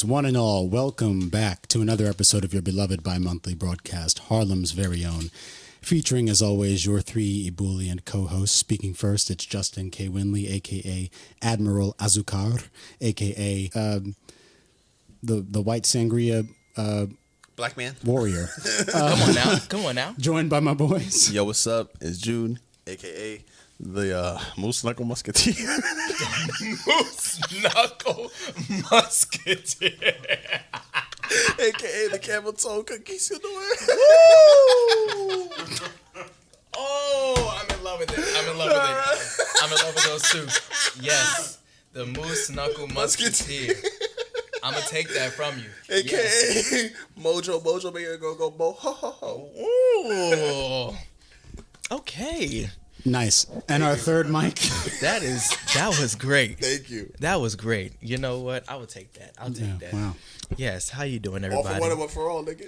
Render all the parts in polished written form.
one and all, welcome back to another episode of your beloved bi-monthly broadcast, Harlem's very own, featuring, as always, your three ebullient co-hosts. Speaking first, it's Justin K. Winley, a.k.a. Admiral Azukar, a.k.a. The White Sangria Black man Warrior. Come on now. Joined by my boys. Yo, what's up? It's Jude, a.k.a. the Moose Knuckle Musketeer. Moose Knuckle Musketeer. a.k.a. the Camel Toe Cookies. You know it. Oh, I'm in love with it. I'm in love with those two. Yes, the Moose Knuckle Musketeer. I'm gonna take that from you. A.k.a. Yes. Mojo, make it go, bo, ho, ho, Ooh. ho. Okay. Nice. And our third mic. That was great. Thank you. That was great. You know what? I would take that. I'll take that. Wow. Yes. How you doing, All everybody? for one and one for all, nigga.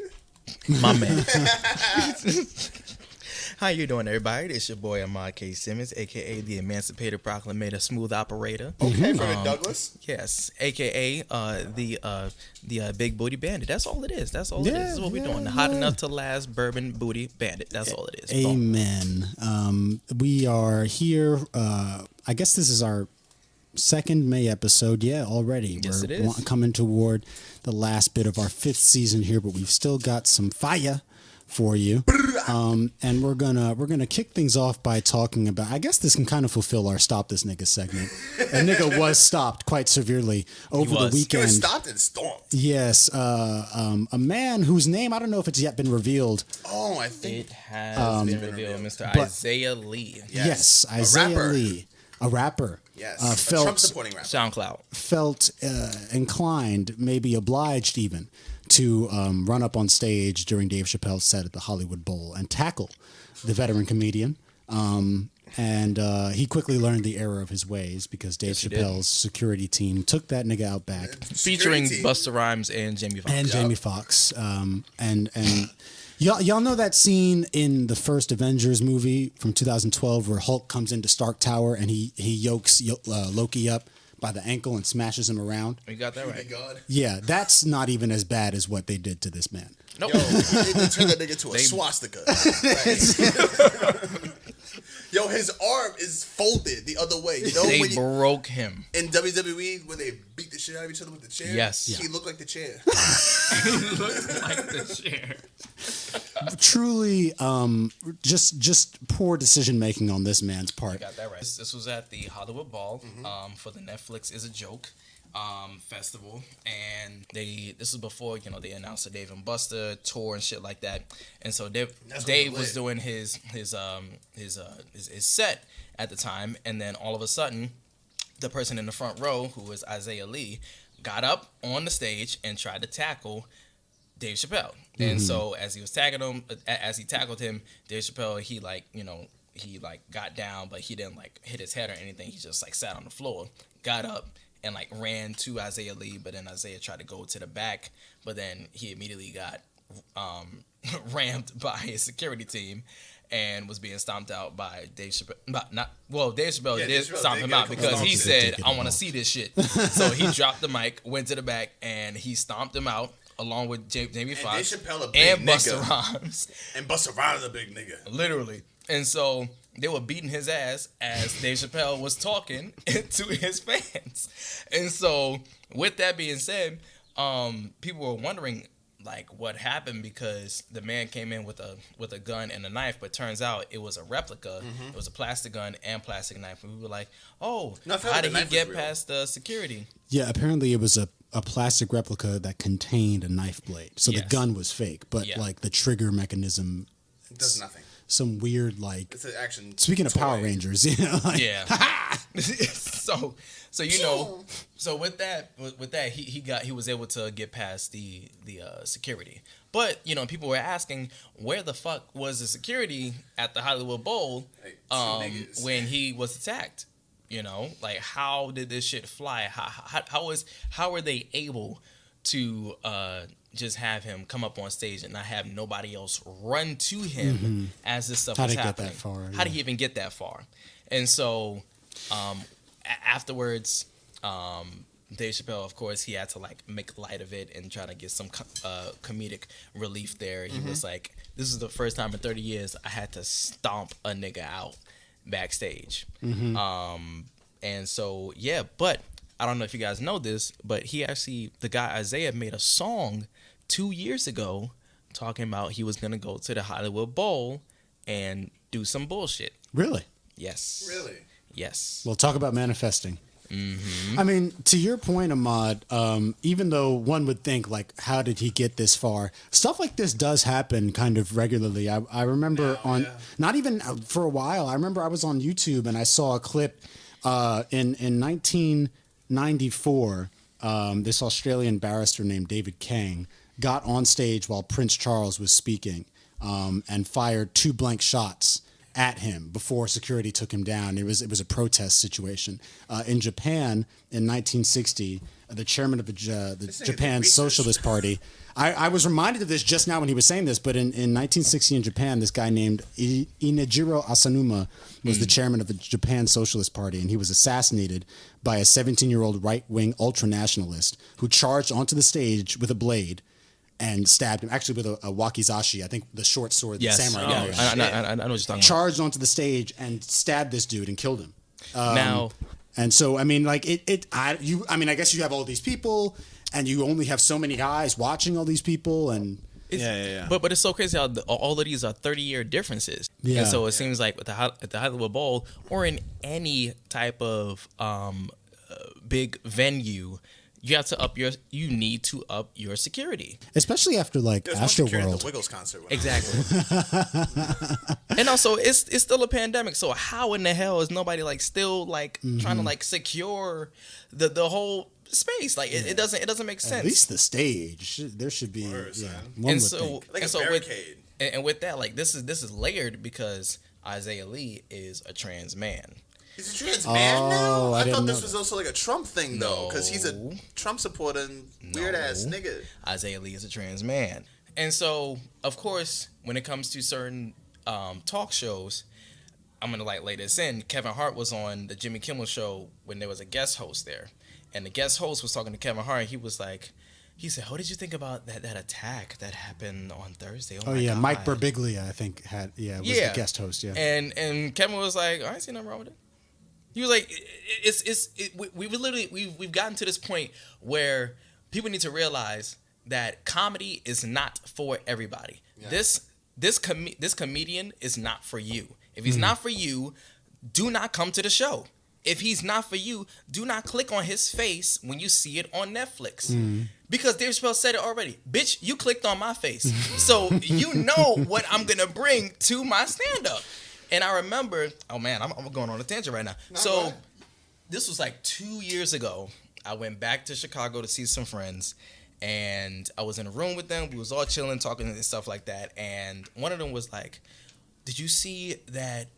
My man. How you doing, everybody? It's your boy Ahmad K. Simmons, a.k.a. the Emancipated Proclamator Smooth Operator. Okay, for the Douglas. Yes, a.k.a. the Big Booty Bandit. That's all it is. That's all it is. This is what we're doing. The Hot Enough to Last Bourbon Booty Bandit. That's all it is. Amen. We are here. I guess this is our second May episode. Yeah, already. Yes, We're it is. Coming toward the last bit of our fifth season here, but we've still got some fire for you. And we're gonna kick things off by talking about, I guess this can kind of fulfill our Stop This Nigga segment. A nigga was stopped quite severely over the He weekend. was stopped and stormed. Yes, a man whose name, I don't know if it's yet been revealed. Oh, I think It has been revealed, Mr. but- Isaiah Lee. Yes, Isaiah rapper. Lee, a rapper. yes. A felt Trump-supporting rapper. SoundCloud. felt inclined, maybe obliged even, to run up on stage during Dave Chappelle's set at the Hollywood Bowl and tackle the veteran comedian. And he quickly learned the error of his ways because Dave Chappelle's security team took that nigga out back. Featuring Security. Busta Rhymes and Jamie Foxx. And Jamie Foxx. And y'all know that scene in the first Avengers movie from 2012 where Hulk comes into Stark Tower and he yokes Loki up by the ankle and smashes him around? You got that Oh my right. God. Yeah, that's not even as bad as what they did to this man. Nope. Yo, they turned that nigga to a swastika. Like, yo, his arm is folded the other way. You know They when broke him. in WWE when they beat the shit out of each other with the chair? Yes. He looked like the chair. He looks like the chair. Truly, just poor decision making on this man's part. Got that right. This was at the Hollywood Ball for the Netflix Is a Joke festival, and this was before they announced the Dave and Busta tour and shit like that. And so Dave was doing his set at the time, and then all of a sudden, the person in the front row, who was Isaiah Lee, got up on the stage and tried to tackle Dave Chappelle. And so as he was tagging him, as he tackled him, Dave Chappelle, he got down, but he didn't hit his head or anything. He just sat on the floor, got up, and ran to Isaiah Lee. But then Isaiah tried to go to the back, but then he immediately got rammed by his security team and was being stomped out by Dave Chappelle. Dave Chappelle did stomp him out because he said, "I want to see this shit." So he dropped the mic, went to the back, and he stomped him out along with Jamie Foxx Dave Chappelle a big and Busta nigga. Rhymes. And Busta Rhymes a big nigga. Literally. And so they were beating his ass as Dave Chappelle was talking to his fans. And so with that being said, people were wondering what happened, because the man came in with a gun and a knife, but turns out it was a replica. It was a plastic gun and plastic knife. And we were like, oh, No, I felt how like did the he knife get was real. past the security? Yeah, apparently it was a plastic replica that contained a knife blade. So the Yes. gun was fake, but Yeah. the trigger mechanism, It does nothing. some weird It's an action. Speaking of toy. Power Rangers, Yeah. so so with that he was able to get past the security. But people were asking, where the fuck was the security at the Hollywood Bowl Hey, two niggas. when he was attacked? How did this shit fly? How were they able to just have him come up on stage and not have nobody else run to him as this stuff was happening? Get that far? How did he even get that far? And so afterwards, Dave Chappelle, of course, he had to like make light of it and try to get some comedic relief there. He was like, "This is the first time in 30 years I had to stomp a nigga out backstage." And so yeah, but I don't know if you guys know this, but the guy Isaiah made a song 2 years ago talking about he was gonna go to the Hollywood Bowl and do some bullshit. Really? Yes. Really? Yes. Well, talk about manifesting. I mean, to your point, Ahmad, even though one would think, like, how did he get this far? Stuff like this does happen kind of regularly. I remember not even for a while, I remember I was on YouTube and I saw a clip in 1994. This Australian barrister named David Kang got on stage while Prince Charles was speaking and fired 2 blank shots at him before security took him down. It was a protest situation. In Japan in 1960, the chairman of the Japan Socialist Party. I was reminded of this just now when he was saying this, but in 1960 in Japan, this guy named Inejiro Asanuma was the chairman of the Japan Socialist Party, and he was assassinated by a 17-year-old right-wing ultranationalist who charged onto the stage with a blade and stabbed him, actually with a wakizashi, I think the short sword, the samurai guy. I know what you're talking about. Charged onto the stage and stabbed this dude and killed him. Now, and so, I mean, like, I guess you have all these people, and you only have so many eyes watching all these people, and... But it's so crazy how all of these are 30-year differuses. Yeah. And so it seems like at the Hollywood Bowl or in any type of big venue, you need to up your security. Especially after like Astroworld. The Wiggles concert. Exactly. And also it's still a pandemic, so how in the hell is nobody like still like trying to like secure the whole space? Like it doesn't make sense. At least the stage. There should be one and would so think. Like and a so barricade. with that, like this is layered because Isaiah Lee is a trans man. He's a trans man now? I I didn't thought know this was also like a Trump thing, though, because he's a Trump supporter and weird-ass nigga. Isaiah Lee is a trans man. And so, of course, when it comes to certain talk shows, I'm going to like lay this in. Kevin Hart was on the Jimmy Kimmel show when there was a guest host there. And the guest host was talking to Kevin Hart. He was like, he said, "What did you think about that attack that happened on Thursday?" Oh yeah, God. Mike Birbiglia, I think, was the guest host, And Kevin was like, "I ain't seen nothing wrong with it." He was like, we've gotten to this point where people need to realize that comedy is not for everybody. Yeah. This comedian is not for you. If he's not for you, do not come to the show. If he's not for you, do not click on his face when you see it on Netflix. Because Dave Chappelle said it already. Bitch, you clicked on my face. So you know what I'm going to bring to my stand-up. And I remember, oh man, I'm going on a tangent right now. So this was like 2 years ago. I went back to Chicago to see some friends, and I was in a room with them. We was all chilling, talking and stuff like that. And one of them was like, "Did you see that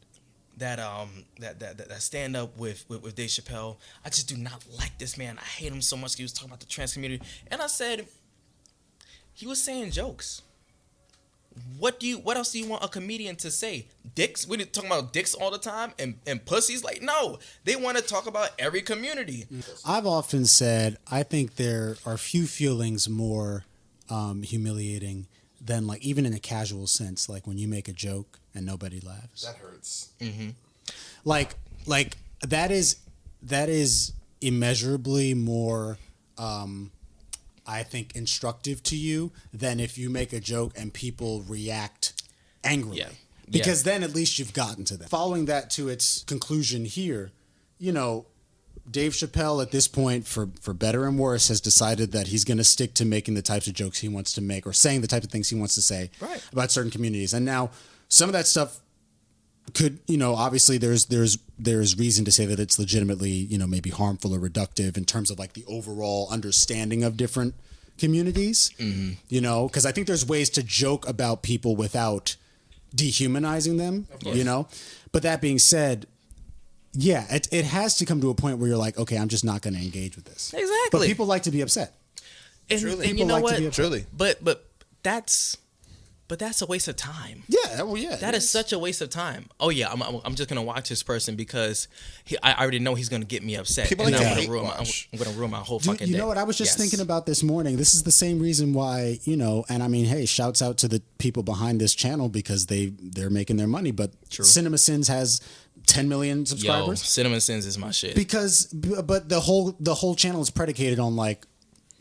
stand up with Dave Chappelle? I just do not like this man. I hate him so much. He was talking about the trans community." And I said, he was saying jokes. What else do you want a comedian to say? Dicks? We're talking about dicks all the time and pussies? Like, no. They want to talk about every community. I've often said I think there are few feelings more humiliating than, like, even in a casual sense, like when you make a joke and nobody laughs. That hurts. Like that is immeasurably more I think instructive to you than if you make a joke and people react angrily. Yeah. Because then at least you've gotten to them. Following that to its conclusion here, Dave Chappelle at this point, for better and worse, has decided that he's going to stick to making the types of jokes he wants to make or saying the type of things he wants to say about certain communities. And now some of that stuff could, obviously there's reason to say that it's legitimately, maybe harmful or reductive in terms of like the overall understanding of different communities, because I think there's ways to joke about people without dehumanizing them, But that being said, yeah, it has to come to a point where you're like, okay, I'm just not going to engage with this. Exactly. But people like to be upset. And Truly. you know what? Truly. But But that's a waste of time. Yeah, well, yeah. That is such a waste of time. Oh yeah, I'm just gonna watch this person because I already know he's gonna get me upset. People and like I'm to gonna ruin my whole Dude, fucking you day. know what I was just thinking about this morning? This is the same reason why, and I mean, hey, shouts out to the people behind this channel because they're making their money. But Cinema Sins has 10 million subscribers. Yo, Cinema Sins is my shit. But the whole channel is predicated on like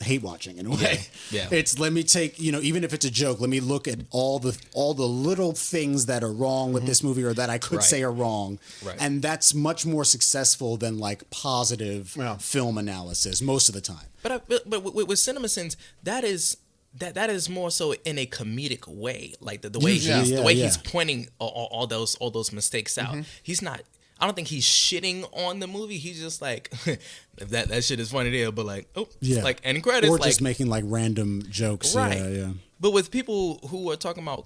hate watching in a way. Yeah. It's let me take, even if it's a joke, let me look at all the little things that are wrong with this movie or that I could say are wrong. Right. And that's much more successful than like positive film analysis most of the time. But with Cinema Sins, that is more so in a comedic way, like the way he's pointing all those mistakes out. He's not. I don't think he's shitting on the movie. He's just like that shit is funny there, but like like end credits, or just making like random jokes. Right. Yeah. But with people who are talking about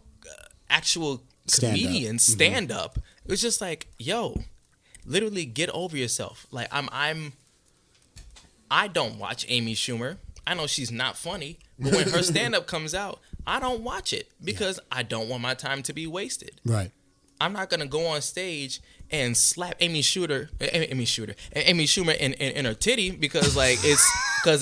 actual comedians stand up, it's just like, yo, literally get over yourself. Like I don't watch Amy Schumer. I know she's not funny, but when her stand up comes out, I don't watch it because I don't want my time to be wasted. Right. I'm not gonna go on stage and slap Amy Schumer in her titty because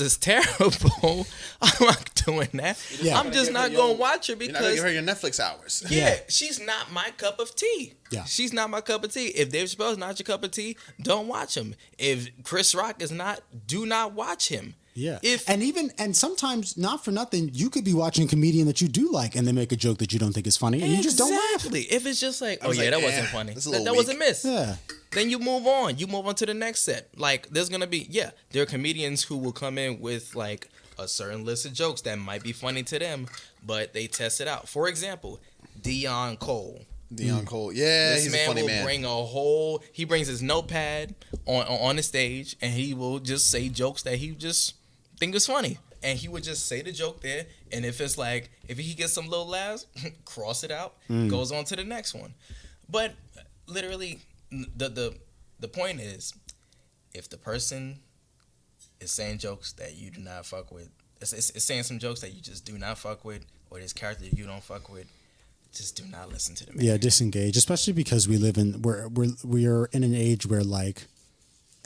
it's terrible. I'm not doing that. Yeah. I'm just not gonna watch her because you're not gonna give her your Netflix hours. Yeah, she's not my cup of tea. Yeah. She's not my cup of tea. If Dave Chappelle's not your cup of tea, don't watch him. If Chris Rock is not, do not watch him. Yeah. And sometimes, not for nothing, you could be watching a comedian that you do like and they make a joke that you don't think is funny and you just don't laugh. If it's just like, that wasn't funny. That was a miss. Yeah. Then you move on. You move on to the next set. Like, there's going to be, there are comedians who will come in with like a certain list of jokes that might be funny to them, but they test it out. For example, Dion Cole. Yeah, this he's man a funny will man. He brings his notepad on the stage and he will just say jokes that he just think is funny. And he would just say the joke there, and if he gets some little laughs, cross it out, goes on to the next one. But literally, the point is, if the person is saying jokes that you do not fuck with, it's saying some jokes that you just do not fuck with, or this character you don't fuck with, just do not listen to the man. Yeah, disengage, especially because we are in an age where like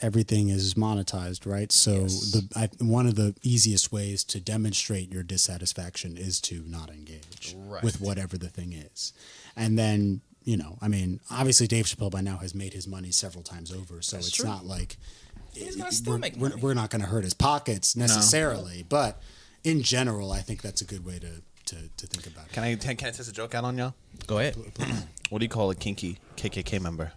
everything is monetized, right? So one of the easiest ways to demonstrate your dissatisfaction is to not engage with whatever the thing is. And then, obviously Dave Chappelle by now has made his money several times over, so it's not like he's gonna still make money. We're not going to hurt his pockets necessarily, but in general, I think that's a good way to think about it. Can I test a joke out on y'all? Go ahead. What do you call a kinky KKK member?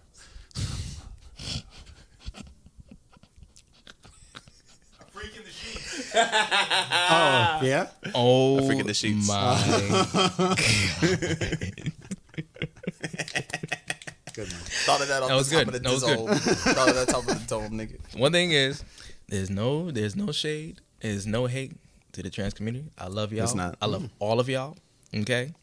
Oh, yeah? Oh, I freaking the sheets. My Good one. Thought of that off That was the top good. of the That was dome. Thought of that top of the dome, nigga. One thing is, there's no shade, there's no hate to the trans community. I love y'all. It's not. I love all of y'all. Okay,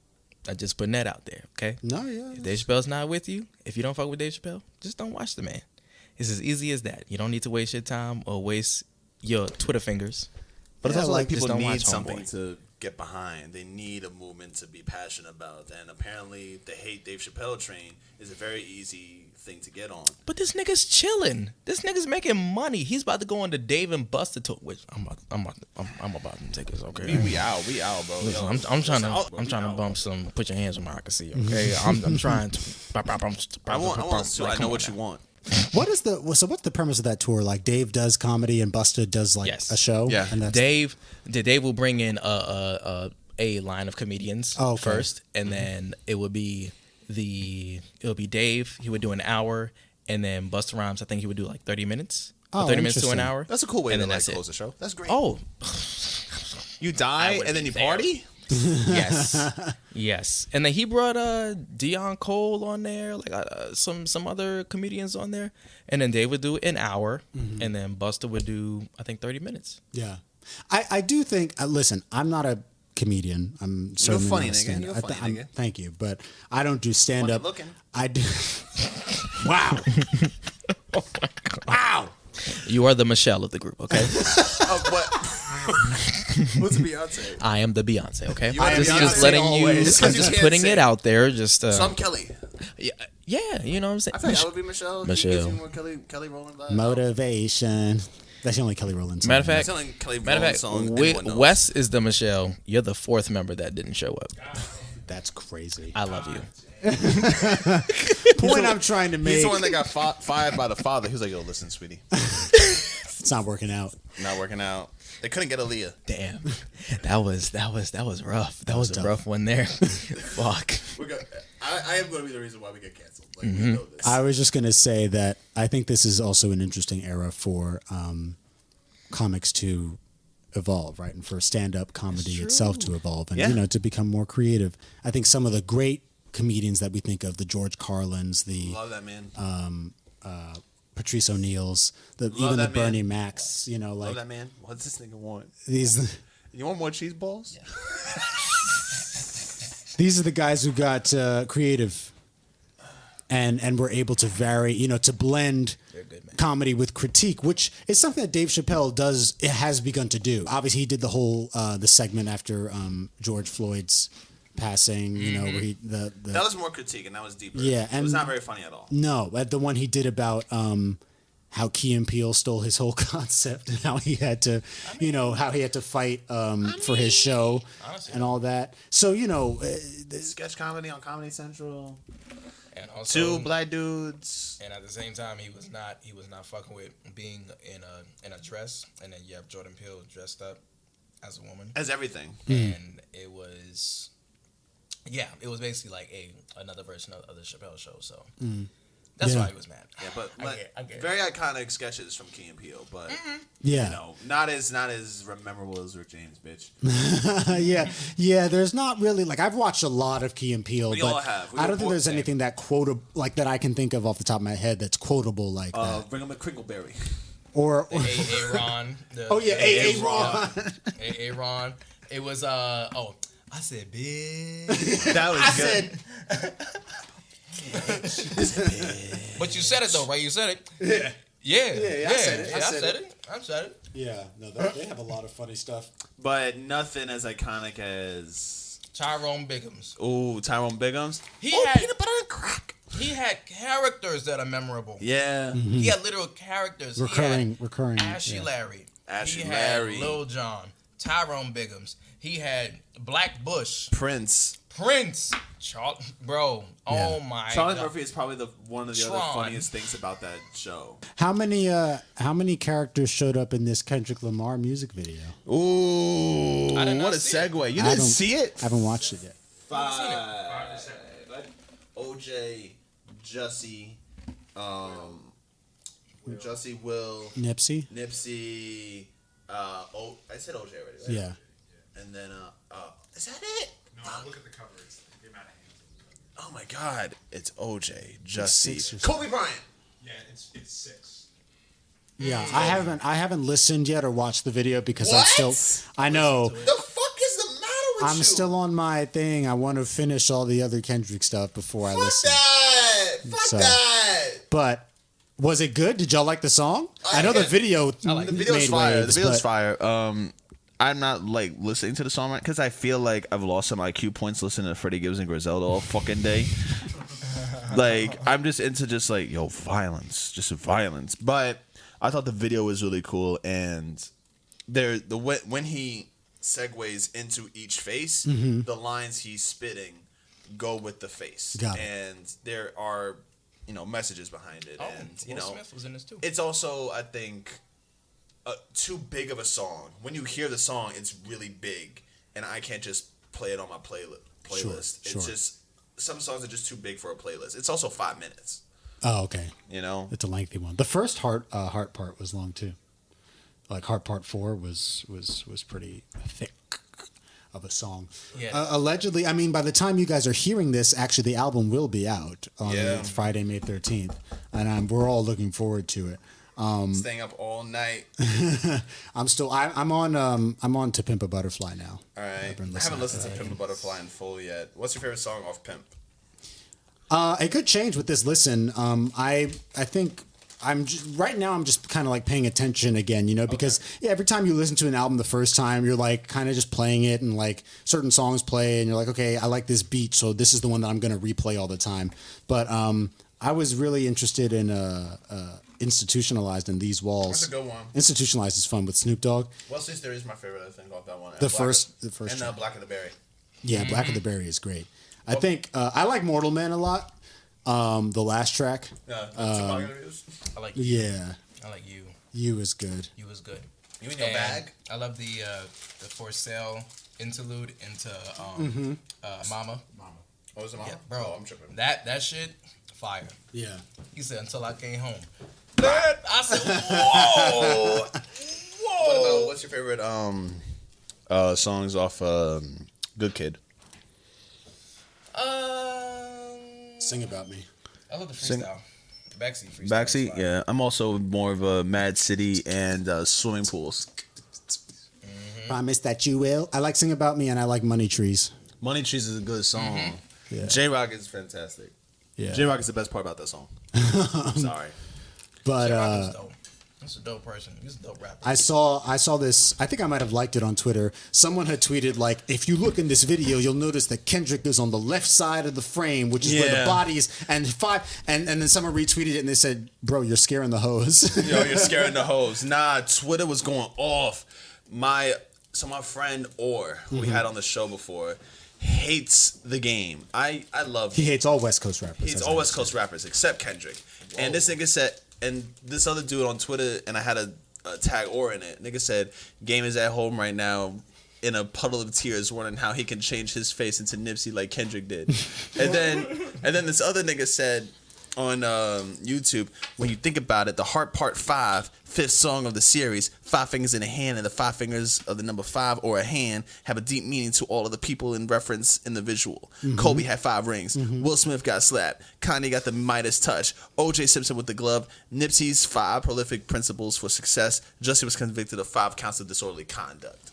I just putting that out there. Okay. No, yeah. If Dave Chappelle's not with you, if you don't fuck with Dave Chappelle, just don't watch the man. It's as easy as that. You don't need to waste your time or waste your Twitter fingers. But it's also like just people don't need watch something Homeboy. to get behind. They need a movement to be passionate about. And apparently the hate Dave Chappelle train is a very easy thing to get on. But this nigga's chilling. This nigga's making money. He's about to go on the Dave and Buster tour, which I'm about to take this. Okay, We out, bro. Listen, I'm trying to bump some. Put your hands on my I can see. Okay, I'm trying to. I want to. I know what you want. What's the premise of that tour? Like Dave does comedy and Busta does like a show. Yeah. And that's Dave will bring in a line of comedians first, and then it would be Dave. He would do an hour, and then Busta Rhymes. I think he would do like 30 minutes. 30 minutes to an hour. That's a cool way and to then close the show. That's great. Oh, you die and then you party? yes. And then he brought Dion Cole on there, like some other comedians on there, and then Dave would do an hour, and then Busta would do I think 30 minutes. Yeah, I do think. Listen, I'm not a comedian. I'm certainly funny, not a nigga. stand-up. You're funny, nigga. Thank you, but I don't do stand up. Looking. I do. Wow. Oh my God. Wow. You are the Michelle of the group, okay? What? Who's the Beyonce? I am the Beyonce. Okay, You are the just Beyonce letting always. you. I'm You just can't putting sing. it out there. Just So I'm Kelly. yeah, you know what I'm saying. I feel like that would be Michelle. Michelle. She gives you more Kelly Rowland vibe. Motivation. That's the only Kelly Rowland song. Matter of That's fact, the only Kelly matter of Rowland fact, song anyone knows. Wes is the Michelle. You're the fourth member that didn't show up. That's crazy. I love you. Point I'm trying to make. He's the one that got fired by the father. He was like, "Yo, listen, sweetie, It's not working out. not working out." They couldn't get Aaliyah. Damn, that was rough. That was a tough. rough one there. Fuck. I am going to be the reason why we get canceled. Like, we know this. I was just going to say that I think this is also an interesting era for comics to evolve, right? And for stand-up comedy itself to evolve and, Yeah. you know, to become more creative. I think some of the great comedians that we think of, the George Carlins, the Love that man. Patrice O'Neil's, even the that man. Bernie Macs, you know, Love like that man. What's this nigga want? these You want more cheese balls? these are the guys who got creative and were able to vary, you know, to blend comedy with critique, which is something that Dave Chappelle has begun to do. Obviously, he did the whole the segment after George Floyd's passing, you know, where he the That was more critique, and that was deeper. Yeah, it was and- not very funny at all. no, the one he did about how Key and Peele stole his whole concept and how he had to, you know, how he had to fight for his show and all that. So, you know, Sketch comedy on Comedy Central. And also, Two black dudes. and at the same time, he was not fucking with being in a dress, and then you have Jordan Peele dressed up as a woman, As everything. and it was basically like another version of the Chappelle show. So that's Yeah. why he was mad. Yeah, but I get it. very iconic sketches from Key and Peele, but yeah. you know, not as memorable as Rick James, bitch. Yeah, there's not really like I've watched a lot of Key and Peele, We but all have. We I were don't think both there's same. anything that quotable like that I can think of off the top of my head that's quotable like that. Bring him a Crinkleberry. Or Aaron. oh yeah, Aaron. Aaron. It was I said bitch. That was good. But you said it though, right? You said it. Yeah. I said it. Yeah, I said it. Yeah, no, they have a lot of funny stuff. But nothing as iconic as Tyrone Biggums. Tyrone Biggums. He had Peanut butter and crack. he had characters that are memorable. Yeah. He had literal characters. Recurring, He had Ashy yeah. Larry. Ashy he Larry. had Lil Jon. Tyrone Biggums. He had Black Bush. Prince. Prince. Bro. Oh Yeah. my Charlie God. Murphy is probably one of the other Tron. funniest things about that show. How many characters showed up in this Kendrick Lamar music video? Ooh, I did not what a see it. segue! You I didn't don't- see it? I haven't watched it yet. OJ, Jussie, Jussie, Will, Nipsey? Nipsey, I said OJ already, right? Yeah. And then, is that it? No, look at the cover. It's the amount of hands. Oh my God, it's OJ, six or Jussie, Kobe Bryant. Yeah, it's 6. Yeah, I haven't listened yet or watched the video because I'm What? still I know. The fuck is the matter with you? I'm still on my thing. I want to finish all the other Kendrick stuff before I Fuck listen. that! Fuck So- that! But was it good? Did y'all like the song? I know the Yeah. video The video's made fire. waves, The video's but- fire. I'm not like listening to the song right because I feel like I've lost some IQ points listening to Freddie Gibbs and Griselda all fucking day. Like I'm just into just like violence, just violence. But I thought the video was really cool, and when he segues into each face, Mm-hmm. the lines he's spitting go with the face, Got it. and there are messages behind it, Oh, and Will Smith was in this too. it's also I think too big of a song. When you hear the song, it's really big, and I can't just play it on my playlist. Sure. It's just some songs are just too big for a playlist. It's also 5 minutes. Oh, okay. It's a lengthy one. The first heart part was long too. Like Heart Part 4 was pretty thick of a song. Yeah. Allegedly, I mean, by the time you guys are hearing this, actually the album will be out on Friday, May 13th, and we're all looking forward to it. Staying up all night. I'm on To Pimp a Butterfly now. All right. I haven't listened to Pimp a Butterfly in full yet. What's your favorite song off Pimp? It could change with this listen. I think right now I'm just kind of like paying attention again, you know, because every time you listen to an album the first time, you're like kind of just playing it, and like certain songs play, and you're like, okay, I like this beat, so this is the one that I'm going to replay all the time. But I was really interested in Institutionalized in These Walls. That's a good one. Institutionalized is fun with Snoop Dogg. Well, Since There is my favorite. I think about that one. The first and track. Black of the Berry. Yeah, Black of the Berry is great. I think I like Mortal Man a lot. The last track. Yeah. I like Yeah. I like you. You is good. You was good. You in your bag? I love the For Sale interlude into Mama. What was it, Mama? Yeah, bro. Oh, I'm tripping. That shit, fire. Yeah. He said until I came home. I said, whoa, whoa. What's your favorite songs off Good Kid? Sing About Me. I love the freestyle. Backseat freestyle. Backseat, yeah. I'm also more of a Mad City and swimming pools. Promise that you will. I like Sing About Me, and I like Money Trees. Money Trees is a good song. Yeah. J-Rock is fantastic. Yeah. J-Rock is the best part about that song. I'm sorry. But J-Rock is dope. He's a dope person. He's a dope rapper. I saw this. I think I might have liked it on Twitter. Someone had tweeted like, if you look in this video, you'll notice that Kendrick is on the left side of the frame, which is where the body is, and then someone retweeted it and they said, "Bro, you're scaring the hoes." Yo, you're scaring the hoes. Nah, Twitter was going off. My friend who we had on the show before, hates the game. I love He hates all West Coast rappers. He hates all West Coast rappers except Kendrick. Whoa. And this nigga said, and this other dude on Twitter, and I had a tag or in it. Nigga said, Game is at home right now in a puddle of tears, wondering how he can change his face into Nipsey like Kendrick did. and then this other nigga said on YouTube, when you think about it, the Heart Part 5, fifth song of the series, 5 fingers in a hand, and the 5 fingers of the number 5 or a hand have a deep meaning to all of the people in reference in the visual. Kobe had 5 rings. Will Smith got slapped. Kanye got the Midas touch. O.J. Simpson with the glove. Nipsey's 5 prolific principles for success. Jussie was convicted of 5 counts of disorderly conduct.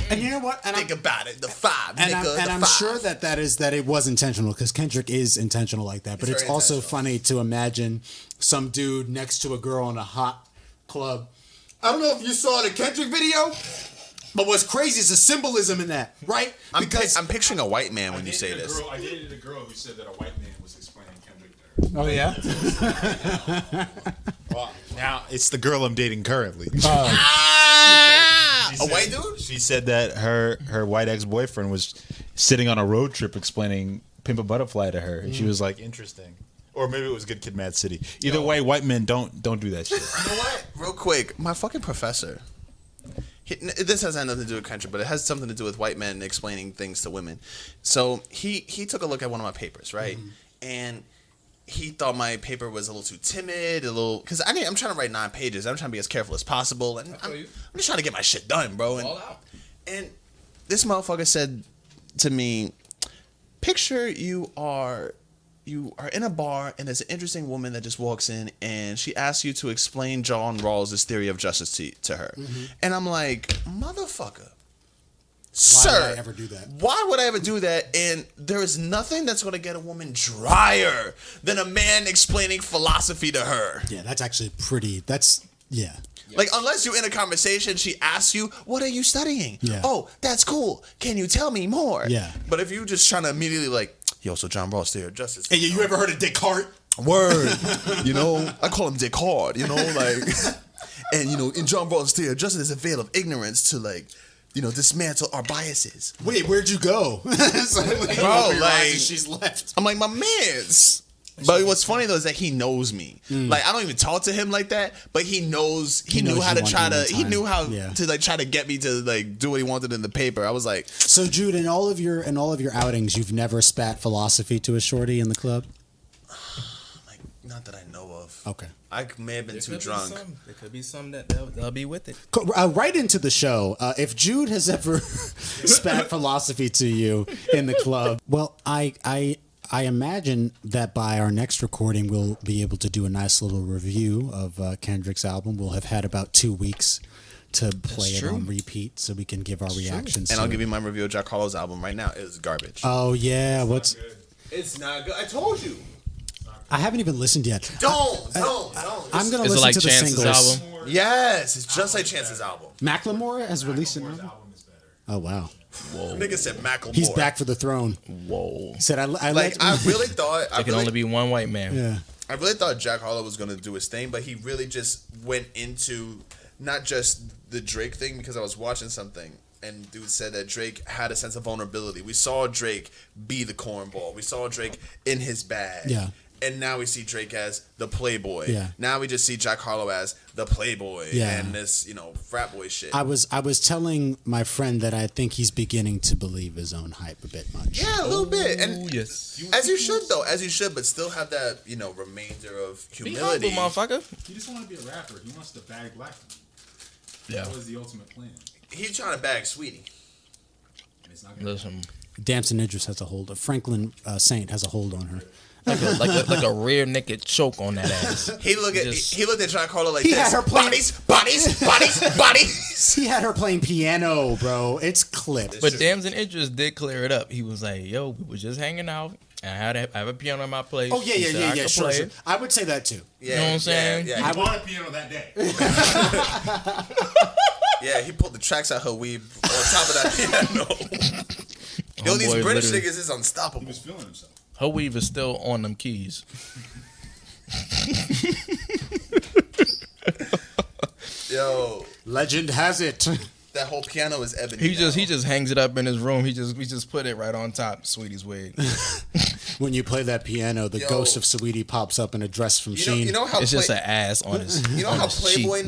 And you know what? And Think about it. The 5, and nigga. I'm sure that it was intentional, because Kendrick is intentional like that. But it's also funny to imagine some dude next to a girl in a hot club. I don't know if you saw the Kendrick video, but what's crazy is the symbolism in that, right? Because I'm picturing a white man when you say this. I dated a girl who said that a white man was explaining Kendrick there. oh yeah. Well, now it's the girl I'm dating currently. A white dude? She said that her white ex-boyfriend was sitting on a road trip explaining Pimp a Butterfly to her, and she was like, interesting. Or maybe it was Good Kid, Mad City. Either way, white men don't do that shit. You know what? Real quick, my fucking professor. This has nothing to do with country, but it has something to do with white men explaining things to women. So he took a look at one of my papers, right? And he thought my paper was a little too timid, because I'm trying to write 9 pages. I'm trying to be as careful as possible, and I'm just trying to get my shit done, bro. And, All out. and this motherfucker said to me, "Picture you are in a bar, and there's an interesting woman that just walks in, and she asks you to explain John Rawls' theory of justice to her." And I'm like, motherfucker. Sir, Why would I ever do that? Why would I ever do that? And there is nothing that's going to get a woman drier than a man explaining philosophy to her. Yeah, that's actually pretty. Yeah. Like, unless you're in a conversation, she asks you, "What are you studying?" Yeah. "Oh, that's cool. Can you tell me more?" Yeah. But if you just trying to immediately like, "Yo, so John Rawls' theory of justice." Hey, you ever heard of Descartes? Word. You know, I call him Descartes, you know, like, and, you know, in John Rawls' theory of justice, there's a veil of ignorance to, like, you know, dismantle our biases. Wait, where'd you go? So, Bro, like, she's left. I'm like, my man's. But what's funny though is that he knows me. Like, I don't even talk to him like that, but he knows. He knew knows how you to want try him to. in He time. knew how Yeah. to like try to get me to like do what he wanted in the paper. I was like, So, Jude, in all of your outings, you've never spat philosophy to a shorty in the club? not that I know of. Okay. I may have been too drunk. There could be some that they'll be with it. Right into the show. If Jude has ever spat philosophy to you in the club, well, I imagine that by our next recording, we'll be able to do a nice little review of Kendrick's album. We'll have had about 2 weeks to play it on repeat, so we can give our reactions. And I'll give you my review of Jack Harlow's album right now. It's garbage. Oh yeah, what's? It's not good. I told you. I haven't even listened yet. Don't. I'm gonna Is it listen like to the Chance's singles. album? Yes, it's just like Chance's album. Macklemore has released an Moore's album. album is better. Oh wow, Nigga said Macklemore. he's back for the throne. Whoa. Said I Like I really thought. There can only be one white man. yeah. I really thought Jack Harlow was gonna do his thing, but he really just went into not just the Drake thing because I was watching something and dude said that Drake had a sense of vulnerability. We saw Drake be the cornball. We saw Drake in his bag. Yeah. And now we see Drake as the playboy. Yeah. Now we just see Jack Harlow as the playboy Yeah. and this, frat boy shit. I was telling my friend that I think he's beginning to believe his own hype a bit much. Yeah, a little bit. And Yes. as you should though, as you should, but still have that, remainder of Be humble, humility. motherfucker. He just want to be a rapper. He wants to bag black men. Yeah. That was the ultimate plan. He's trying to bag Sweetie. And it's not gonna Listen, Damson Idris has a hold. Franklin Saint has a hold on her. like a rear naked choke on that ass. He looked at Jack Harlow like He this. had her playing- Bodies. He had her playing piano, bro. It's clipped. But Damson Idris did clear it up. He was like, "Yo, we was just hanging out. And I have a piano in my place. Oh yeah, He said I could sure, play sure. it." I would say that too. Yeah, You know what I'm saying? Yeah, He bought a piano that day. yeah, he pulled the tracks out her weave on top of that piano. Yo, these Homeboy British literally- niggas is unstoppable. He was feeling himself. Her weave is still on them keys. Yo, Legend has it. that whole piano is ebony. He just now. hangs it up in his room. We just put it right on top, Sweetie's wig. When you play that piano, the Yo. ghost of Saweetie pops up in a dress from You Sheen. know how It's just an ass on his. You know on how his Playboy cheek.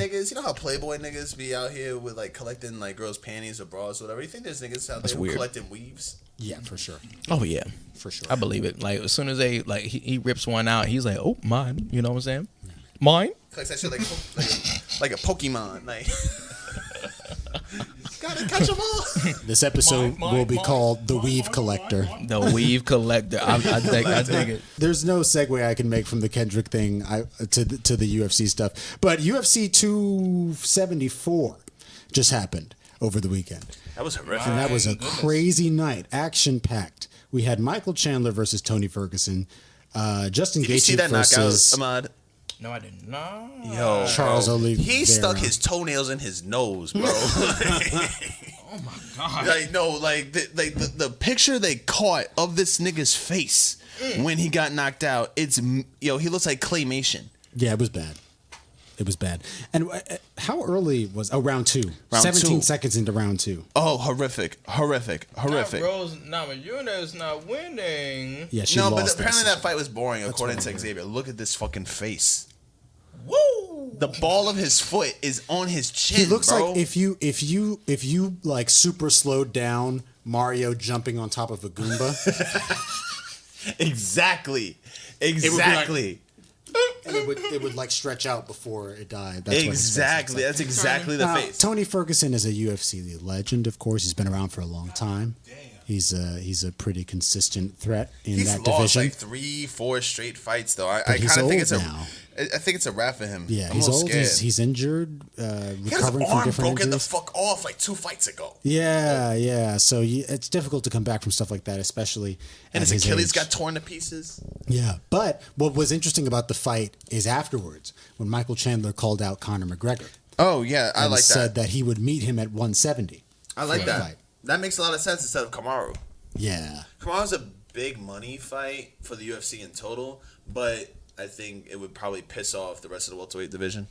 niggas, be out here with like collecting like girls' panties or bras or whatever. You think there's niggas out That's there who weird. collecting weaves? Yeah, for sure. Oh yeah, For sure. I believe it. Like as soon as he rips one out, he's like, "Oh, mine." You know what I'm saying? Mine. Collects that shit like a Pokemon. Like, gotta catch them all. This episode will be called The Weave Collector. The weave collector. I dig it. There's no segue I can make from the Kendrick thing to the UFC stuff. But UFC 274 just happened over the weekend. That was horrific. And that was a crazy night, action-packed. We had Michael Chandler versus Tony Ferguson. Justin Did you see Gaethje that knockout, versus Ahmad? No, I didn't. No. Yo, Charles Oliveira. He stuck his toenails in his nose, bro. Oh my god. the picture they caught of this nigga's face when he got knocked out. He looks like claymation. Yeah, it was bad. It was bad. And how early was round two? Round 17 two. seconds into round two. Oh, horrific. Rose Namajunas is not winning. Yeah, she No, lost. but apparently this. that fight was boring, according what I to heard. Xavier. Look at this fucking face. Woo! The ball of his foot is on his chin. He looks bro. like if you like super slowed down Mario jumping on top of a Goomba. Exactly. And it would like stretch out before it died. That's what his face looks Exactly. like. That's exactly the Now, face. Tony Ferguson is a UFC legend, of course. He's been around for a long time. He's a pretty consistent threat in He's that lost division. like 3-4 straight fights though. I But he's kind of think old it's now. I think it's a wrap for him. Yeah, I'm he's a little old. scared. He's injured, He got his recovering from arm different broken injuries. the fuck off like 2 fights ago. Yeah. So it's difficult to come back from stuff like that, especially And at his Achilles age. got torn to pieces. Yeah, but what was interesting about the fight is afterwards when Michael Chandler called out Conor McGregor. Oh yeah, I and like said that. that he would meet him at 170. I like for the that. fight. That makes a lot of sense instead of Kamaru. Yeah. Kamaru's a big money fight for the UFC in total, but I think it would probably piss off the rest of the welterweight division.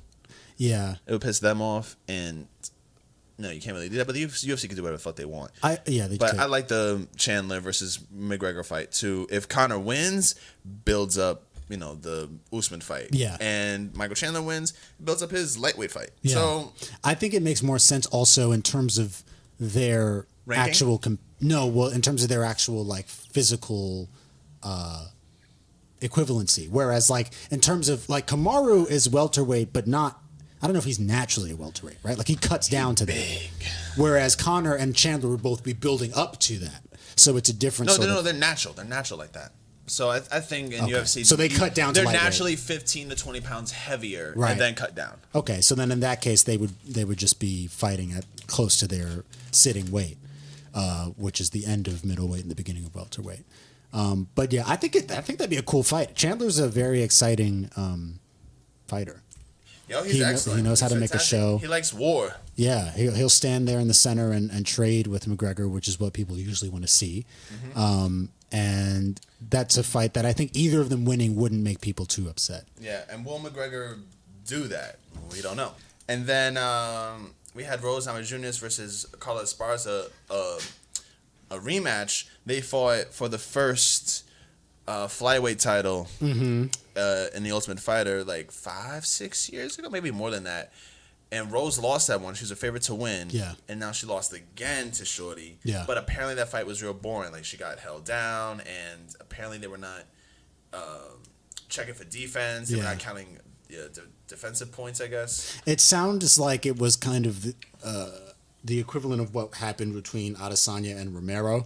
Yeah. It would piss them off, and no, you can't really do that. But the UFC can do whatever the fuck they want. They But could. I like the Chandler versus McGregor fight too. If Conor wins, builds up, the Usman fight. Yeah. And Michael Chandler wins, builds up his lightweight fight. Yeah. So I think it makes more sense also in terms of their Ranking? actual in terms of their actual like physical equivalency. Whereas like in terms of like Kamaru is welterweight, but not. I don't know if he's naturally a welterweight, right? Like he cuts down to that. Whereas Conor and Chandler would both be building up to that. So it's a different. they're natural. They're natural like that. So I think in Okay. UFC, So they cut down to They're lightweight. naturally 15 to 20 pounds heavier, Right. and then cut down. Okay, so then in that case, they would just be fighting at close to their sitting weight, which is the end of middleweight and the beginning of welterweight. But yeah, I think that'd be a cool fight. Chandler's a very exciting fighter. Yo, he's excellent. He knows how He's to make a fantastic. show. He likes war. Yeah, he'll stand there in the center and trade with McGregor, which is what people usually want to see. And that's a fight that I think either of them winning wouldn't make people too upset. Yeah, and will McGregor do that? We don't know. And then we had Rose Namajunas versus Carla Esparza, a rematch. They fought for the first flyweight title in the Ultimate Fighter like 5-6 years ago, maybe more than that. And Rose lost that one. She was a favorite to win. Yeah. And now she lost again to Shorty. Yeah. But apparently that fight was real boring. Like, she got held down, and apparently they were not checking for defense. They were not counting defensive points, I guess. It sounds like it was kind of the equivalent of what happened between Adesanya and Romero,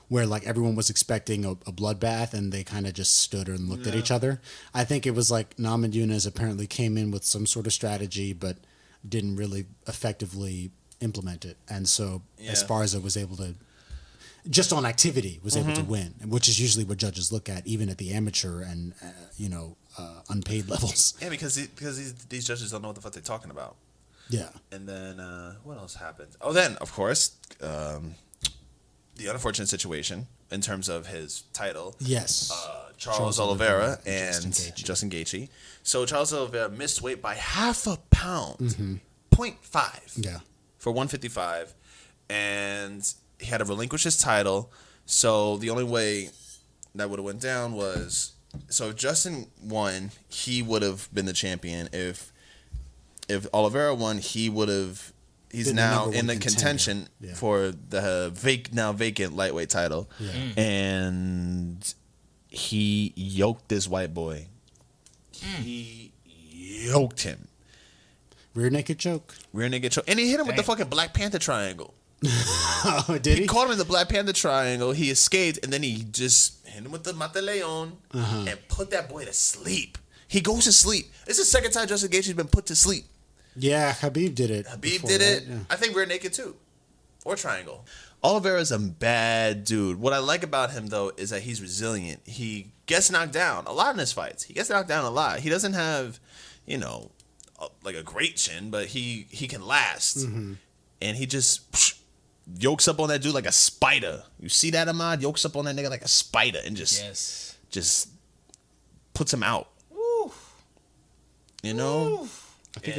where like everyone was expecting a bloodbath and they kind of just stood and looked at each other. I think it was like Namajunas apparently came in with some sort of strategy, but didn't really effectively implement it. And so Esparza was able to, just on activity, was able to win, which is usually what judges look at, even at the amateur and, unpaid levels. Yeah, because these judges don't know what the fuck they're talking about. Yeah. And then what else happened? Oh, then, of course, the unfortunate situation in terms of his title. Yes. Charles Oliveira and Justin Gaethje. So Charles Oliveira missed weight by half a pound, 0.5, Yeah. for 155, and he had to relinquish his title. So the only way that would have went down was, so if Justin won, he would have been the champion. If Oliveira won, he would have. He's Been the now number in one the contender. contention Yeah. for the now vacant lightweight title, and he yoked this white boy. He yoked him. Rear naked choke. Rear naked choke. And he hit him with the fucking Black Panther triangle. Oh, did He he? caught him in the Black Panther triangle. He escaped, and then he just hit him with the Mata Leon and put that boy to sleep. He goes to sleep. This is the second time Justin Gaethje's been put to sleep. Yeah, Khabib did it. Habib before, did it. right? Yeah. I think rear naked too. Or triangle. Oliveira's a bad dude. What I like about him, though, is that he's resilient. He gets knocked down a lot in his fights. He gets knocked down a lot. He doesn't have, like a great chin, but he can last. And he just yokes up on that dude like a spider. You see that, Ahmad? Yokes up on that nigga like a spider and just puts him out. Woo. You know? Woo. I think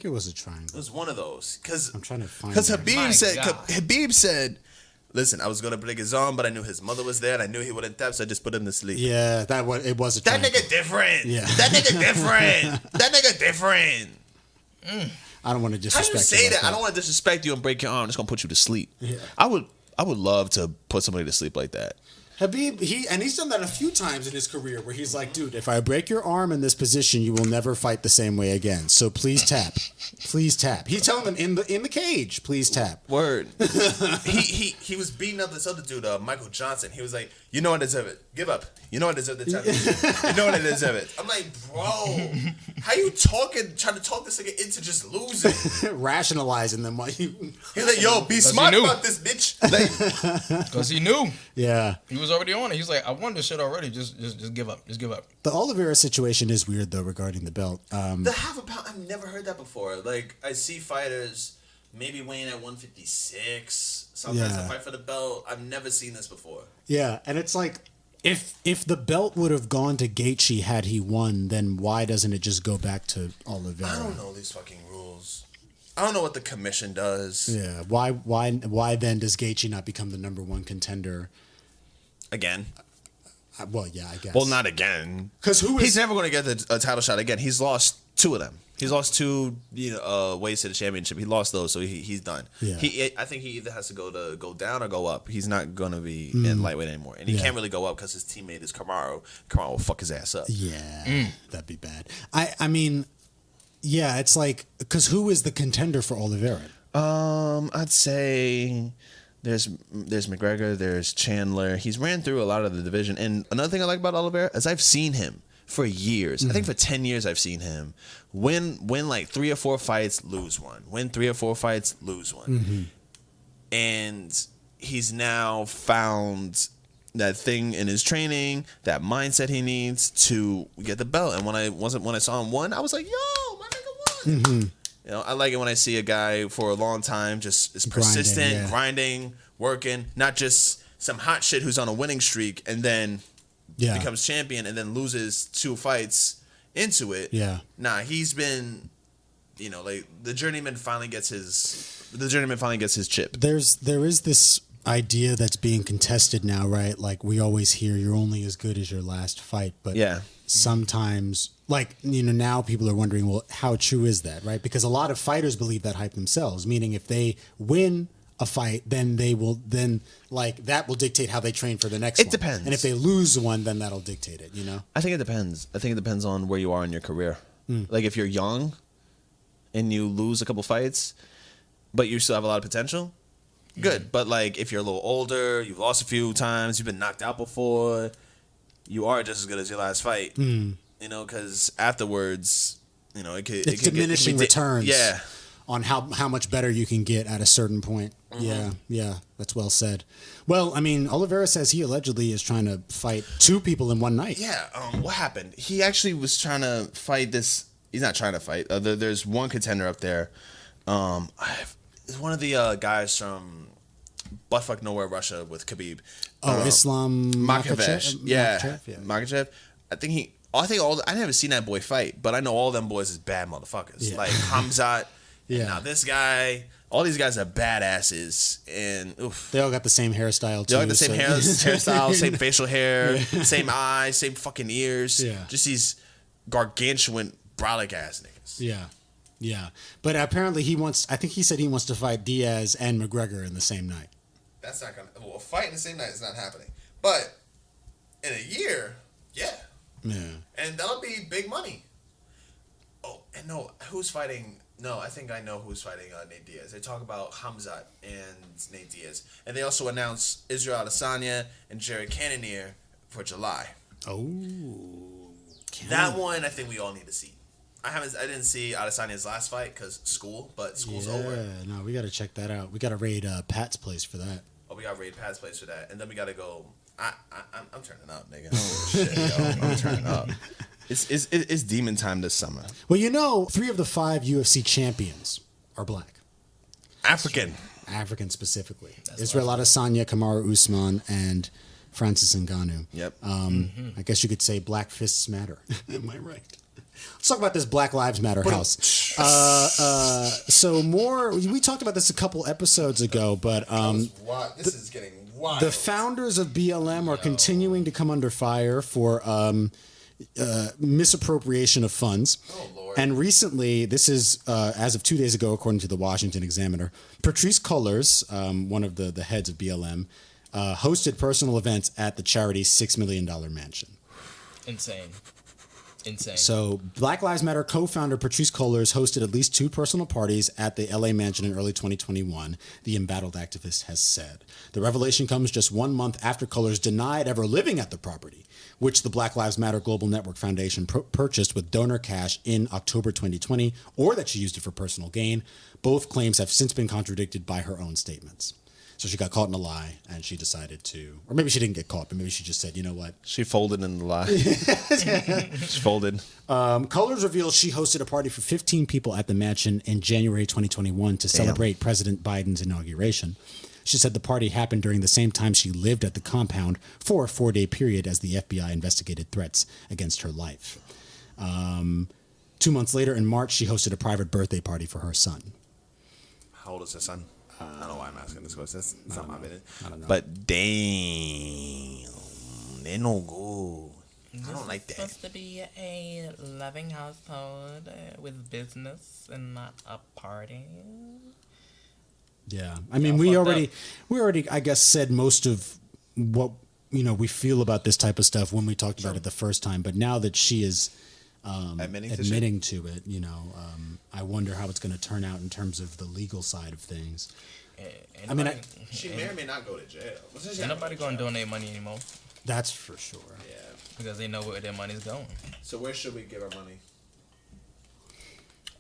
it was a triangle. It was one of those. Because I'm trying to find Habib said, listen, I was going to break his arm, but I knew his mother was there, and I knew he wouldn't tap, so I just put him to sleep. Yeah, it was a That triangle. nigga different. Yeah. That nigga different. That nigga different. I don't want to How disrespect do you say like that? I don't want to disrespect you and break your arm. I'm just going to put you to sleep. Yeah. I would love to put somebody to sleep like that. Habib, he's done that a few times in his career where he's like, dude, if I break your arm in this position, you will never fight the same way again. So please tap. Please tap. He's telling them in the cage, please tap. Word. he was beating up this other dude, Michael Johnson. He was like, you know I deserve it. Give up. You know I deserve the title. You know I deserve it. I'm like, bro, how you trying to talk this nigga into just losing? Rationalizing them while you... He's like, yo, be smart about this, bitch. Like, Because he knew. Yeah. He was already on it. He's like, I won this shit already. Just give up. Just give up. The Oliveira situation is weird, though, regarding the belt. the half a pound, I've never heard that before. Like, I see fighters maybe weighing at 156. Sometimes they fight for the belt. I've never seen this before. Yeah, and it's like, if the belt would have gone to Gaethje had he won, then why doesn't it just go back to Oliveira? I don't know these fucking rules. I don't know what the commission does. Yeah, why then does Gaethje not become the number one contender? Again. Well, yeah, I guess. Well, not again. Because he's never going to get a title shot again. He's lost 2 of them. He's lost 2 ways to the championship. He lost those, so he's done. Yeah. I think he either has to go down or go up. He's not going to be in lightweight anymore. And he can't really go up because his teammate is Kamaru. Kamaru will fuck his ass up. Yeah, that'd be bad. I mean, yeah, it's like, because who is the contender for Oliveira? I'd say there's McGregor, there's Chandler. He's ran through a lot of the division. And another thing I like about Oliveira is I've seen him for years. I think for 10 years I've seen him win like 3 or 4 fights, lose one. Win 3 or 4 fights, lose one. And he's now found thing in his training, that mindset he needs to get the belt. And when I saw him win, I was like, yo, my nigga won. You know, I like it when I see a guy for a long time just is persistent, grinding, working, not just some hot shit who's on a winning streak and then becomes champion and then loses 2 fights into it. Yeah. Nah, he's been, you know, like the journeyman finally gets his chip. There is this idea that's being contested now, right? Like we always hear you're only as good as your last fight, but sometimes, like, you know, now people are wondering, well, how true is that, right? Because a lot of fighters believe that hype themselves, meaning if they win a fight, then that will dictate how they train for the next one. It depends. And if they lose one, then that'll dictate it, you know? I think it depends. I think it depends on where you are in your career. Like if you're young and you lose a couple fights, but you still have a lot of potential, good. But like if you're a little older, you've lost a few times, you've been knocked out before, you are just as good as your last fight. You know, because afterwards, you know, it's diminishing returns. Yeah. On how much better you can get at a certain point. Yeah, that's well said. Well, I mean, Oliveira says he allegedly is trying to fight 2 people in one night. Yeah. What happened? He actually was trying to fight this. He's not trying to fight. There's one contender up there. It's one of the guys from buttfuck nowhere, Russia, with Khabib. Islam Makhachev. Makhachev. I never seen that boy fight, but I know all them boys is bad motherfuckers. Like Hamzat. Now this guy, all these guys are badasses, and they all got the same hairstyle too. They all got the same hairstyle, same facial hair, same eyes, same fucking ears. Yeah, just these gargantuan brolic ass niggas. Yeah. But apparently I think he said he wants to fight Diaz and McGregor in the same night. That's not gonna. Well, a fight in the same night is not happening. But in a year, yeah, and that'll be big money. Oh, and no, who's fighting? No, I think I know who's fighting Nate Diaz. They talk about Hamzat and Nate Diaz. And they also announced Israel Adesanya and Jared Cannonier for July. Oh. That one I think we all need to see. I didn't see Adesanya's last fight because school's over. Yeah, no, we got to check that out. We got to raid Pat's place for that. Oh, we got to raid Pat's place for that. And then we got to go. I'm turning up, nigga. Oh, shit, yo. I'm turning up. It's demon time this summer. Well, you know, 3 of the 5 UFC champions are black. African specifically. Israel Adesanya, Kamaru Usman, and Francis Ngannou. Yep. I guess you could say black fists matter. Am I right? Let's talk about this Black Lives Matter house. We talked about this a couple episodes ago, but this is getting wild. The founders of BLM are continuing to come under fire for misappropriation of funds. Oh, Lord. And recently, this is as of 2 days ago, according to the Washington Examiner, Patrisse Cullors, one of the heads of BLM, hosted personal events at the charity's $6 million mansion. Insane. So, Black Lives Matter co-founder Patrisse Cullors hosted at least 2 personal parties at the LA mansion in early 2021, the embattled activist has said. The revelation comes just 1 month after Cullors denied ever living at the property, which the Black Lives Matter Global Network Foundation purchased with donor cash in October 2020, or that she used it for personal gain. Both claims have since been contradicted by her own statements. So she got caught in a lie, and she decided to, or maybe she didn't get caught, but maybe she just said, you know what? She folded in the lie. She folded. Cullors reveals she hosted a party for 15 people at the mansion in January 2021 to celebrate President Biden's inauguration. She said the party happened during the same time she lived at the compound for a 4-day period as the FBI investigated threats against her life. 2 months later, in March, she hosted a private birthday party for her son. How old is her son? I don't know why I'm asking this question. That's not my business. I don't know. But damn, they no good. I don't like that. It's supposed to be a loving household with business and not a party. Yeah, I mean, we already, I guess, said most of what we feel about this type of stuff when we talked about it the first time. But now that she is admitting to it, I wonder how it's going to turn out in terms of the legal side of things. She may or may not go to jail. Ain't nobody going to donate money anymore. That's for sure. Yeah, because they know where their money's going. So where should we give our money?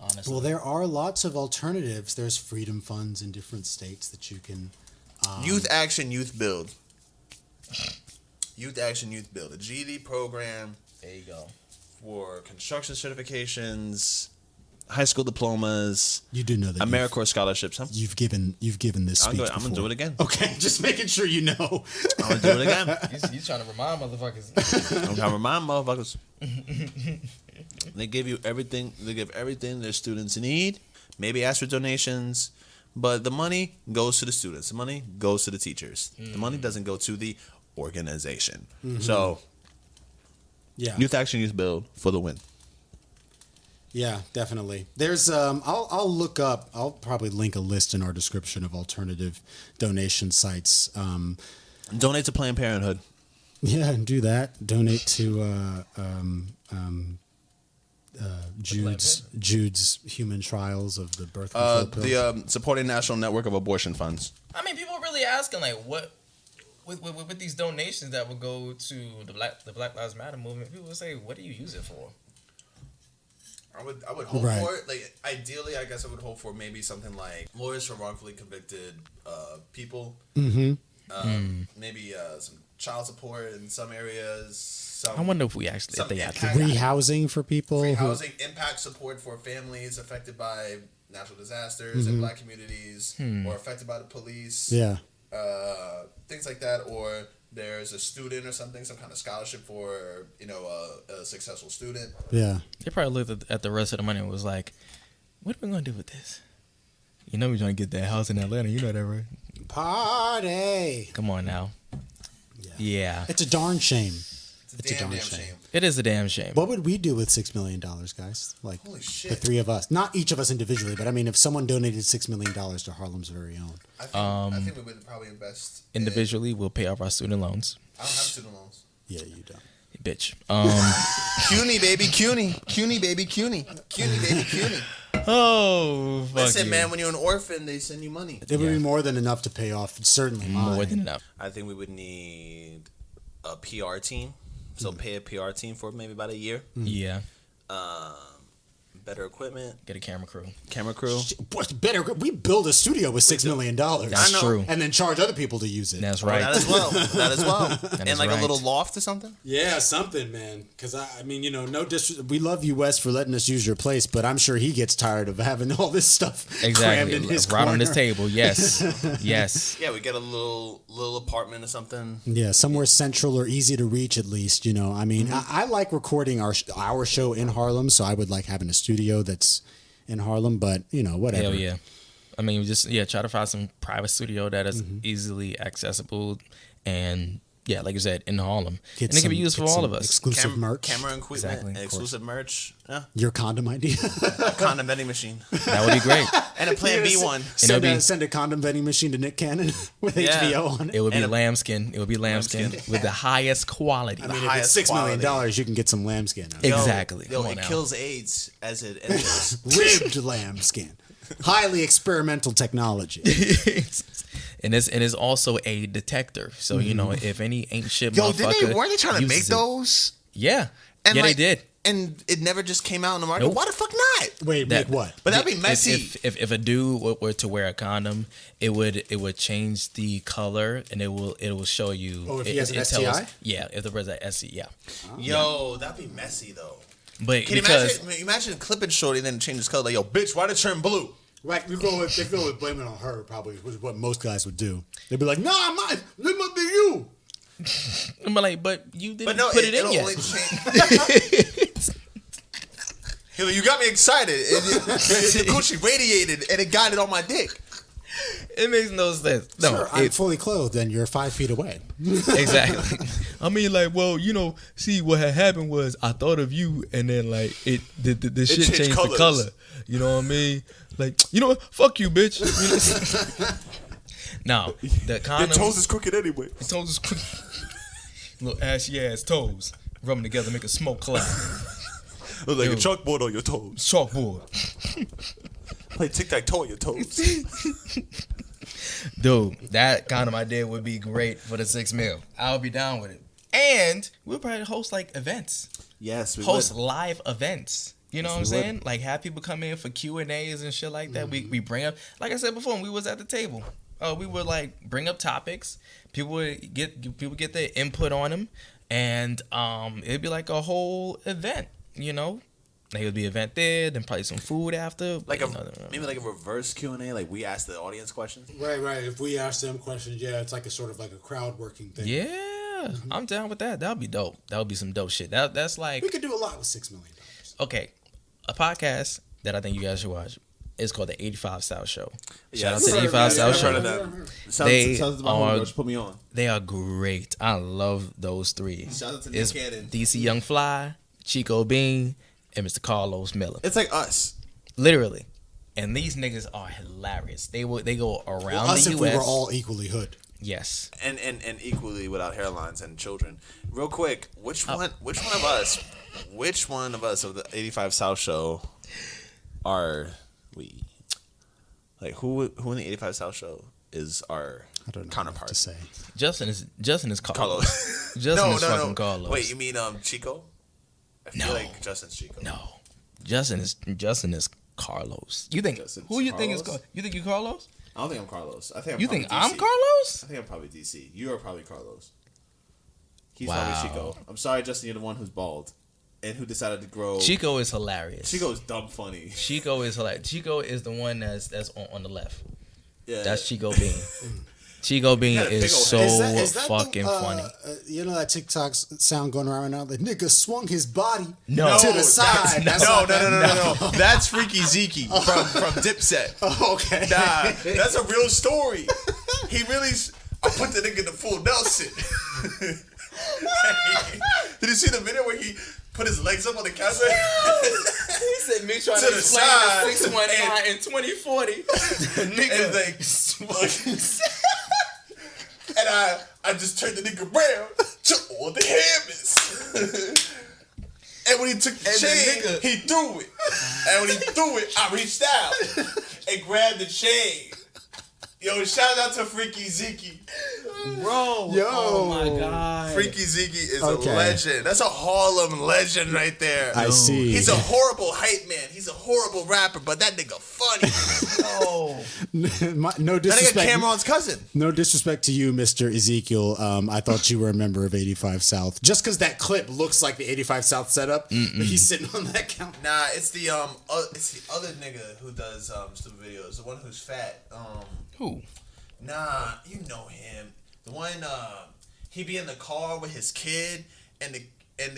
Honestly. Well, there are lots of alternatives. There's freedom funds in different states that you can. Youth Action, Youth Build. Youth Action Youth Build, a GED program There you go. for construction certifications, high school diplomas, You do know that AmeriCorps scholarships. Huh? you've given this speech I'm gonna do it again. Okay, just making sure you know. I'm gonna do it again. You trying to remind motherfuckers. I'm trying to remind motherfuckers. They give you everything. They give everything their students need. Maybe ask for donations, but the money goes to the students. The money goes to the teachers. The money doesn't go to the organization. So, Yeah. Youth Action Youth Build for the win. Yeah, definitely. There's I'll look up. I'll probably link a list in our description of alternative donation sites. Donate to Planned Parenthood. Yeah, and do that. Donate to Jude's human trials of the birth control pills. The Supporting National Network of Abortion Funds. I mean, people are really asking, like, what with these donations that would go to the Black Lives Matter movement. People would say, what do you use it for? I would hope Right. for it. Like, ideally, I guess I would hope for maybe something like lawyers for wrongfully convicted people. Maybe some child support in some areas. I wonder if they actually Rehousing for people. Rehousing, impact support for families affected by natural disasters in Black communities or affected by the police. Yeah. Things like that, or there's a student or something, some kind of scholarship for a successful student. Yeah. They probably looked at the rest of the money and was like, what are we going to do with this? You know we're trying to get that house in Atlanta. You know that, right? Party. Come on now. Yeah. It's a darn shame. It's a damn shame. It is a damn shame. What would we do with $6 million, guys? Like, Holy shit. the three of us. Not each of us individually, but I mean, if someone donated $6 million to Harlem's very own. I think we would probably invest Individually, we'll pay off our student loans. I don't have student loans. Yeah, you don't. Bitch. CUNY, baby, CUNY. CUNY, baby, CUNY. CUNY, baby, CUNY. Oh, fuck Listen, you. man, when you're an orphan, they send you money. It would be more than enough to pay off, certainly mine. More than enough. I think we would need a PR team. So pay a PR team for maybe about a year. Yeah. Better equipment. Get a camera crew. Camera crew. What's better? We build a studio with $6 million. That's I know. true. And then charge other people to use it. That's right. That as well. That as well. That And is like right. a little loft or something. Yeah, something, man. Because I mean, no we love you, Wes, for letting us use your place, but I'm sure he gets tired of having all this stuff crammed Exactly. in his Right on this corner. table. Yes. Yes. Yeah, we get a little apartment or something. Yeah, somewhere central or easy to reach, at least. I mean, I like recording our show in Harlem, so I would like having a studio that's in Harlem. But whatever. Hell yeah. I mean, just try to find some private studio that is easily accessible, and like you said, in Harlem, and it can be used for all of us. Exclusive merch. Camera equipment. Exactly, of Exclusive merch. Yeah. Your condom idea. Condom vending machine. That would be great. And a Plan B one. Send a condom vending machine to Nick Cannon with Yeah. HBO on it. It would be And a- lambskin. It would be lambskin with the highest quality. I mean, if it's highest $6 million, quality. you can get some lambskin. Exactly. Yo, Come on it now. kills AIDS as it enters. Ribbed lambskin. Highly experimental technology. And it's also a detector. So, if any ain't shit Yo, motherfucker weren't they trying to make uses it- those? Yeah. And yeah, like, they did. And it never just came out in the market. Nope. Why the fuck not? Wait, make what? But that'd be messy. If a dude were to wear a condom, it would change the color, and it will show you. Oh, if he has an STI? Yeah, if the person has STI, yeah. Yo, that'd be messy though. But Can you because imagine clipping shorty and then change his color? Like, yo, bitch, why'd it turn blue? Right, they go with blaming it on her, probably, which is what most guys would do. They'd be like, "No, I'm not. It must be you." I'm like, but you didn't But no, put it in it'll yet. only change. Yo, you got me excited. Your coochie radiated and it got it on my dick. It makes no sense. No, Sure, I'm fully clothed, and you're 5 feet away. exactly. I mean, like, well, see, what had happened was I thought of you, and then like the shit changed changed colors. the color. You know what I mean? Like, what? Fuck you, bitch. No, the condom. is crooked anyway. His toes is quick. Little ashy ass toes. Rub them together, make a smoke cloud. Look like Yo. a chalkboard on your toes. Chalkboard. Play tic-tac-toe on your toes. Dude, that condom idea would be great for the $6 million. I would be down with it. And we'll probably host like events. Yes, we Host would. live events. You know what I'm saying? Like have people come in for Q&As and shit like that. We bring up, like I said before, when we was at the table. We would like bring up topics. People would get their input on them, and it'd be like a whole event. You know, like it would be an event there, then probably some food after. Like maybe like a reverse Q&A. Like we ask the audience questions. Right. If we ask them questions, yeah, it's like a sort of like a crowd working thing. Yeah, I'm down with that. That would be dope. That would be some dope shit. That's like We could do a lot with $6 million. okay, a podcast that I think you guys should watch. It's called the 85 South Show. Yeah, Shout out to the 85 South Show. They put me on. They are great. I love those three. Shout out to Nick It's Cannon. DC Young Fly, Chico Bean, and Mr. Carlos Miller. It's like us. Literally. And these niggas are hilarious. They go around Us the if US. we were all equally hood. Yes. And equally without hairlines and children. Real quick, which one of us of the 85 South Show are we? Like who in the 85 South Show is our I don't know counterpart? what to say. Justin is Carlos. Carlos. Justin is fucking Carlos. Wait, you mean Chico? I feel No. like Justin's Chico. No. Justin is Carlos. You think Justin's who you think is Carlos? you think you Carlos? I don't think I'm Carlos. I think I'm You probably think I'm DC. Carlos? I think I'm probably DC. You are probably Carlos. He's Wow. probably Chico. I'm sorry, Justin. You're the one who's bald and who decided to grow. Chico is hilarious. Chico's dumb funny. Chico is hilarious. Chico is the one that's on the left. Yeah, That's Chico Bean. Chico Bean got a big is old so head. Is that fucking funny. You know that TikTok sound going around right now? The nigga swung his body No. to the side. No. That's Freaky Zeke from Dipset. Oh, okay. Nah, that's a real story. He really. I put the nigga in the full Nelson. Did you see the video where he put his legs up on the counter? He said me trying To to the explain side. the 619 in 2040. Nigga, and I just turned the nigga around to all the hammers. And when he took the chain, he threw it. And when he threw it, I reached out and grabbed the chain. Yo, shout out to Freaky Zeke. Bro. Yo. Oh my God. Freaky Zeke is Okay. a legend. That's a Harlem legend right there. I see. He's a horrible hype man. He's a horrible rapper, but that nigga funny. Oh. No That nigga disrespect. Cameron's cousin. No disrespect to you, Mr. Ezekiel. I thought you were a member of 85 South. Just because that clip looks like the 85 South setup, but he's sitting on that counter. Nah, it's the other nigga who does stupid videos. The one who's fat. Who? Nah, you know him. The one he be in the car with his kid and the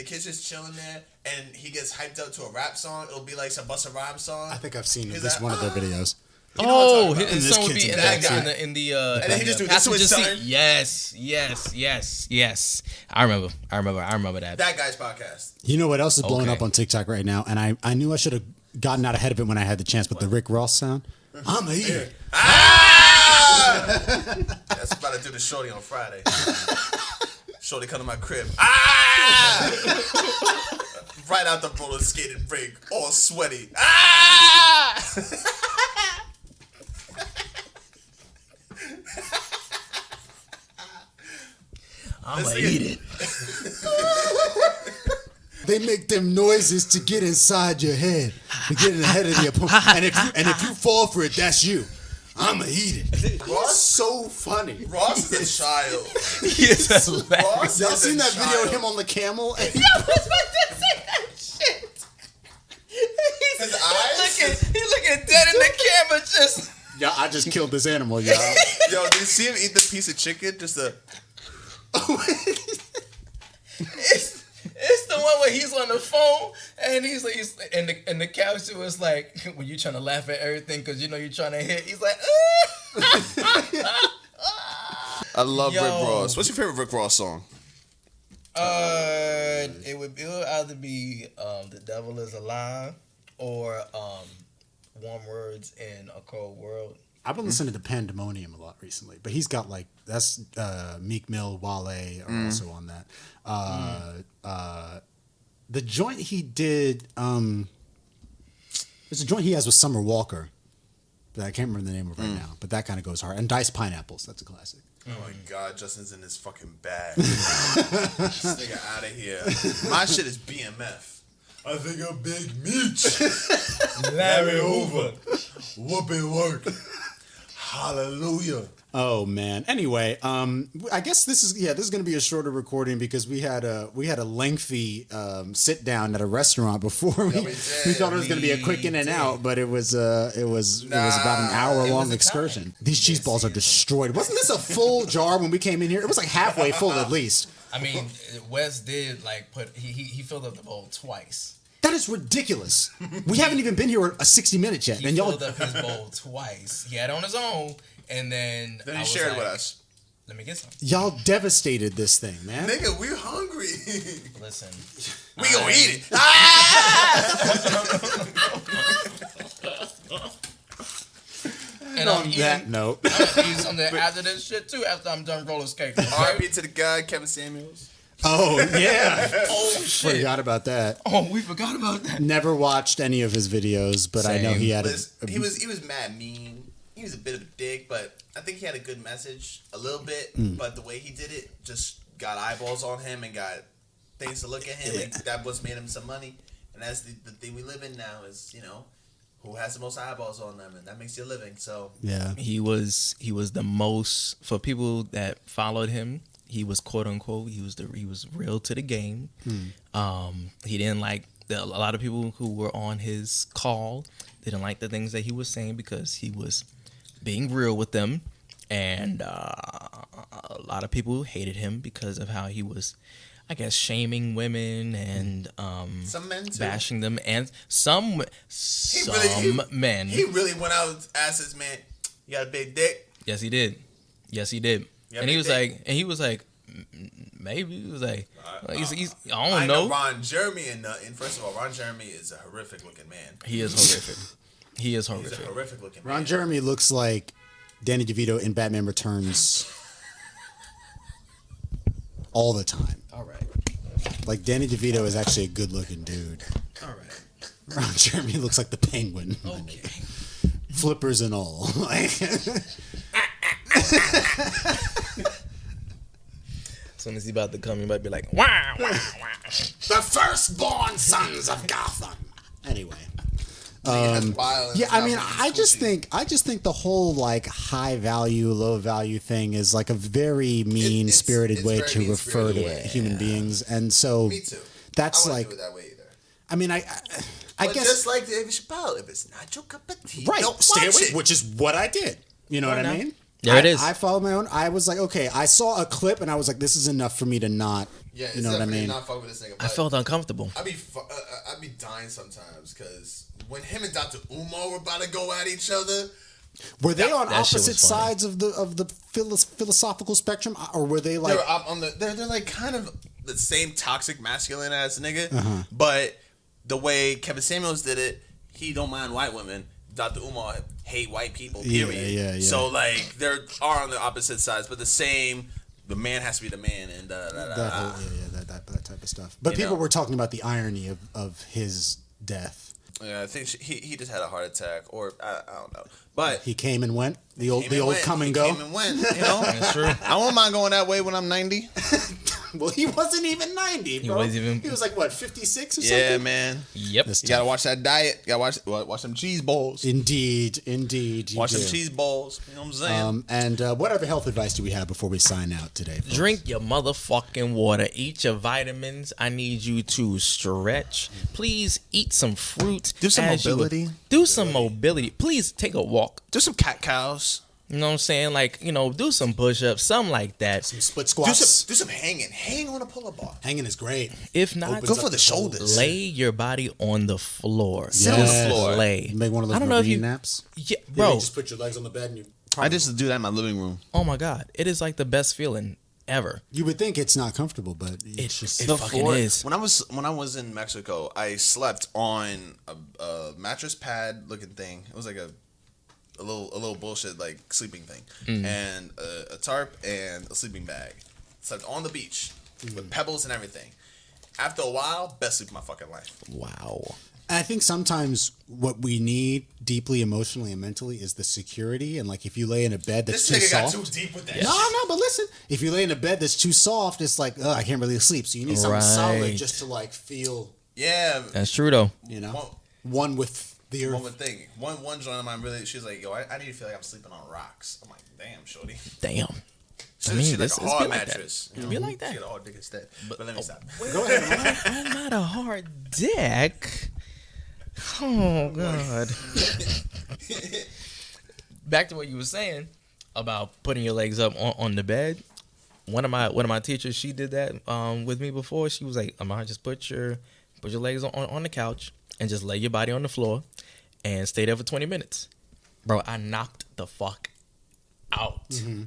kid's just chilling there and he gets hyped up to a rap song. It'll be like some Busta Rhymes song. I think I've seen He's this like, one of their videos. You know what I'm talking about. his this son would kid's be in in that that guy. in the And then he just do this to his passenger son. seat. Yes. I remember that. That guy's podcast. You know what else is blowing Okay. up on TikTok right now? And I knew I should have gotten out ahead of it when I had the chance, but the Rick Ross sound. I'm a eater. That's about to do the shorty on Friday. Shorty come to my crib. Right out the roller skating ring, all sweaty. I'm gonna eat it. They make them noises to get inside your head, to get in the head of the opponent. And if you fall for it, that's you. I'ma eat it. Ross so funny. Ross is a child. He is hilarious. Ross Y'all is seen a that video of child. him on the camel? And I was about to say that shit. His eyes? He looking dead in the camera. Just yeah, I just killed this animal, y'all. Yo, did you see him eat the piece of chicken? Just a. it's the one where he's on the phone and he's and the caption was like when you trying to laugh at everything because you know you're trying to hit. He's like, I love Yo. Rick Ross. What's your favorite Rick Ross song? it would either be The Devil Is Alive or Warm Words in a Cold World. I've been listening to Pandemonium a lot recently, but he's got like that's Meek Mill, Wale are also on that. The joint he did, there's a joint he has with Summer Walker, but I can't remember the name of it right now. But that kind of goes hard. And Diced Pineapples, that's a classic. Oh my God, Justin's in his fucking bag. This nigga out of here. My shit is BMF. I think I'm Big Meech. Larry Hoover. Whoop it work. Hallelujah. Oh man. Anyway, I guess this is going to be a shorter recording because we had a lengthy sit down at a restaurant before we thought it was going to be a quick in and out, but it was about an hour long excursion. These cheese balls are destroyed. Wasn't this a full jar when we came in here? It was like halfway full at least. I mean, Wes did like he filled up the bowl twice. That is ridiculous. We haven't even been here 60 minutes yet, and y'all filled up his bowl twice. He had it on his own. And then he shared with us. Let me get some. Y'all devastated this thing, man. Nigga, we're hungry. Listen. We gonna eat it. And on that note. I'm gonna eat something after this shit too, after I'm done roller skating. R.I.P. to the guy, Kevin Samuels. Oh, yeah. Oh, shit. Forgot about that. Oh, we forgot about that. Never watched any of his videos, but I know he had He was mad mean. He was a bit of a dick, but I think he had a good message, a little bit. But the way he did it just got eyeballs on him and got things to look at him, and that was made him some money. And that's the thing we live in now is, who has the most eyeballs on them, and that makes you a living. So yeah, he was the most, for people that followed him. He was quote unquote. He was real to the game. He didn't like a lot of people who were on his call. They didn't like the things that he was saying because he was being real with them, and a lot of people hated him because of how he was, I guess, shaming women and some men too. bashing them, and some men. He really went out and asked his man, "You got a big dick?" Yes, he did. And he was like, maybe he was like, he's I don't know. Ron Jeremy and nothing. First of all, Ron Jeremy is a horrific looking man. He is horrific. He's a horrific looking man. Ron Jeremy looks like Danny DeVito in Batman Returns all the time. All right. Like Danny DeVito is actually a good looking dude. All right. Ron Jeremy looks like the Penguin. Okay. Flippers and all. As soon as he about to come, he might be like, wow, wow, wow. The firstborn sons of Gotham. Anyway. Yeah, I mean, I just think the whole like high value, low value thing is like a very mean spirited way to refer to human beings, and so me too. That's I like do it that way either. I mean, I But guess just like David Chappelle, if it's not your cup of tea, right, don't stay watch away, it. which is what I did. You know what I mean? There it is. I followed my own. I was like, okay, I saw a clip and I was like, this is enough for me to not. Yeah, it's you know what I mean? Not fuck with this nigga. I felt uncomfortable. I'd be dying sometimes because when him and Dr. Umar were about to go at each other. Were they on that shit was opposite funny. sides of the philosophical spectrum, or were they like? They're like kind of the same toxic masculine ass nigga, but the way Kevin Samuels did it, he don't mind white women. Dr. Umar hate white people. Period. Yeah. So like they are on the opposite sides, but the same. The man has to be the man, and that type of stuff. But people were talking about the irony of his death. Yeah, I think he just had a heart attack, or I don't know. But he came and went. The old come and go. He came and went. You know, That's true. I won't mind going that way when I'm 90. Well, he wasn't even 90, bro. He was like what, 56 or something? Yeah, man. Yep. You gotta watch that diet. You gotta watch them cheese balls. Indeed. Watch them cheese balls. You know what I'm saying? And what other health advice do we have before we sign out today, folks? Drink your motherfucking water. Eat your vitamins. I need you to stretch. Please eat some fruit. Do some mobility. Do some mobility. Please take a walk. Do some cat cows. You know what I'm saying? Like, do some push-ups, something like that. Some split squats. Do some hanging. Hang on a pull-up bar. Hanging is great. If not, go for the shoulders. Lay your body on the floor. Sit on the floor. Lay. Make one of those I don't know if you naps. Yeah, You bro. just put your legs on the bed and you. I just do that in my living room. Oh my God, it is like the best feeling ever. You would think it's not comfortable, but it's just. it fucking is. When I was in Mexico, I slept on a mattress pad looking thing. It was like a little bullshit like sleeping thing, and a tarp and a sleeping bag. Slept on the beach with pebbles and everything. After a while, best sleep of my fucking life. Wow. I think sometimes what we need deeply emotionally and mentally is the security. And like if you lay in a bed that's This too nigga soft. got too deep with that. No, but listen. If you lay in a bed that's too soft, it's like, I can't really sleep. So you need something solid Right. just to like feel, Yeah, That's true though. one with The earth. One thing. One joint of mine really. She's like, yo, I need to feel like I'm sleeping on rocks. I'm like, damn, shorty. Damn. She, I mean, she this like a is hard be like mattress. that. Be like that. She got a hard dick instead. But let me stop. Go ahead. I'm not a hard dick. Oh God. Back to what you were saying about putting your legs up on the bed. One of my teachers, she did that with me before. She was like, Ahmad, just put your legs on the couch and just lay your body on the floor and stay there for 20 minutes. Bro, I knocked the fuck out. Mm-hmm.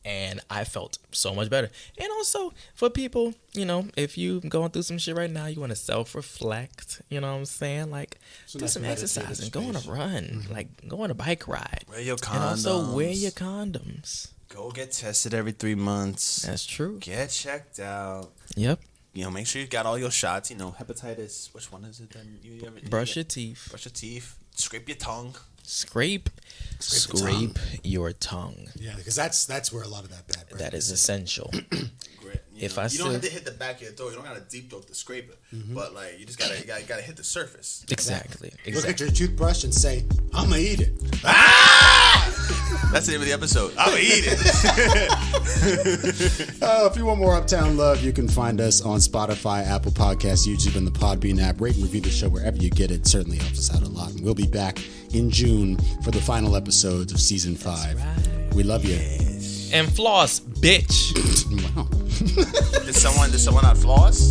And I felt so much better. And also, for people, you know, if you going through some shit right now, you want to self-reflect, you know what I'm saying? Like, So do nice some exercising, go on a run, like, go on a bike ride. Wear your condoms. And also, wear your condoms. Go get tested every 3 months. That's true. Get checked out. Yep. You know, make sure you got all your shots. You know, hepatitis. Which one is it? Then Brush your teeth. Brush your teeth. Scrape your tongue. Scrape your tongue. Yeah, because that's where a lot of that bad breath. That is essential. Great. You don't have to hit the back of your throat. You don't got to deep throat to scrape it. But like, you just gotta hit the surface. Exactly. Look at your toothbrush and say, "I'm gonna eat it." That's the name of the episode. I'm gonna eat it. If you want more Uptown Love, you can find us on Spotify, Apple Podcasts, YouTube, and the Podbean app. Rate and review the show wherever you get it. It certainly helps us out a lot. And we'll be back in June for the final episodes of season 5. right. We love you. And floss, bitch. Wow. Did someone not floss?